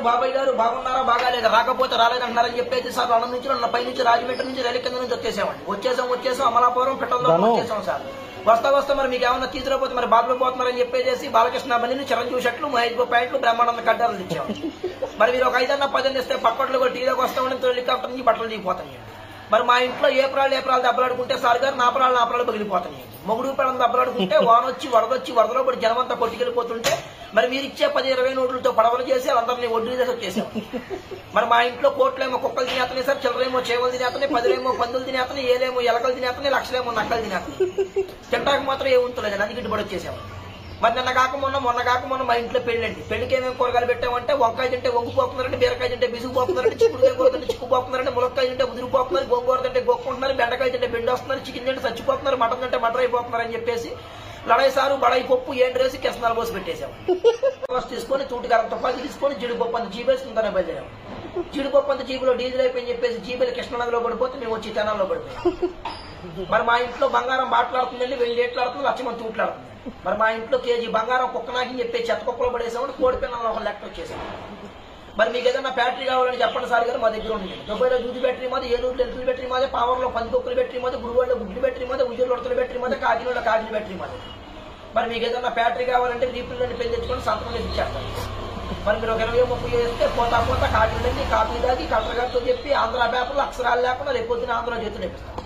బాబాయ్ గారు బాగున్నారా బాగాలేదా రాకపోతే రాలేదంటున్నారని చెప్పేసి సార్ అన్న నుంచి పై నుంచి రాజమండ్రి నుంచి రైలు కింద నుంచి వచ్చేసాం అమలాపురం పెట్రోల్ వచ్చేసాం సార్ వస్తా మరి మీకు ఏమన్నా తీసుకురాపోతే మరి బాధలు పోతున్నారని చెప్పేసి బాలకృష్ణ బండిని చిరంజీవి షర్ట్లు మహేష్ బాబు ప్యాంట్లు బ్రహ్మానంద కడ్డాలు ఇచ్చాము మరి మీరు ఒక 5 10 ఇస్తే పక్కట్లో కూడా టీలోకి వస్తామని హెలికాప్టర్ నుంచి బట్టలు దిగిపోతాయి మరి మా ఇంట్లో ఏప్రాలు దెబ్బలాడుకుంటే సార్ గారు నాపరాలు పగిలిపోతాయి మొగుడు పిల్లలు దెబ్బలాడుకుంటే వానొచ్చి వరదలో పడి జనమంతా కొట్టుకెళ్ళిపోతుంటే మరి మీరు ఇచ్చే 10-20 నోట్లతో పడవలు చేసి వాళ్ళందరినీ ఒడ్డు చేసి వచ్చేసాం మరి మా ఇంట్లో కోట్లేమో కుక్కలు తినేతనే సార్ చిల్లరేమో చేవలు తినేతనే 10లేమో పందులు తినేతనే ఏలేమో ఎలకలు తినేతనే లక్షలేమో నక్కలు తినేతనే తింటాక మాత్రం ఏముంటలేదు అందుకు ఇటు పడి వచ్చేసాము మరి మొన్న కాక మొన్న మా ఇంట్లో పెళ్ళండి పెళ్లికి ఏమేమి కూరగాయలు పెట్టామంటే వంకాయ తింటే వంగిపోతున్నారంటే బీరకాయ తింటే బిసుకుపోతున్నారంటే చిక్కుడుకాయ కూర తింటే చిక్కుపోతున్నారంటే ములక్కాయ తింటే ముదిరిపోతున్నారు గోంగూర తింటే గోక్కుంటున్నారు బెండకాయ తింటే బెండి వస్తున్నారు చికెన్ తింటే చచ్చిపోతున్నారు మటన్ తింటే మటర్ అయిపోతున్నారు అని చెప్పేసి లడాయి సారు బడాయి పప్పు ఏండ్రేసి కిసనాలు పోసి పెట్టేసాము తీసుకొని తూటికారం తుపాకి తీసుకొని జీడిపప్పు అంత జీబేసుకుంటానే బయలుదేరాము జీడిపప్పు అంత జీబులో డీజిల్ అయిపోయి చెప్పేసి జీబీలు కృష్ణనదిలో పడిపోతే మేము వచ్చి తెనాల్లో పడిపోయాం మరి మా ఇంట్లో బంగారం బాట్లాడుతుందండి వెండి ఏట్లాడుతుంది లక్షమంది తూట్లాడుతుంది మరి మా ఇంట్లో కేజీ బంగారం కుక్కనాకి చెప్పి చెత్త కుక్కలో పడేసామని కోడి పిల్లలు ఒక లెక్క వచ్చేసాము మరి మీకు ఏదైనా బ్యాటరీ కావాలని చెప్పండి సార్ గారు మా దగ్గర ఉంది దుబాయ్లో దూది బ్యాటరీ మాది ఏలూరులో ఎలుకల బ్యాటరీ మాది పావర్లో పందికొక్కుల బ్యాటరీ మాది గుడివాడలో గుడ్డి బ్యాటరీ మాది ఉజ్జూరులో ఉడతల బ్యాటరీ మాది కాకినాడలో కాకిన బ్యాటరీ మాది మరి మీకు ఏదైనా బ్యాటరీ కావాలంటే రీపిల్లని పెళ్లి తెచ్చుకొని సంతకం ఇచ్చేస్తాను మరి మీరు ఒక 20-30 వేస్తే పోతా కాకినాడండి కాపీ దాగి కలెక్టర్ గారితో చెప్పి ఆంధ్ర పేపర్లో అక్షరాలు లేకుండా రేపు పొద్దున ఆంధ్ర చేతులు నేర్పిస్తాను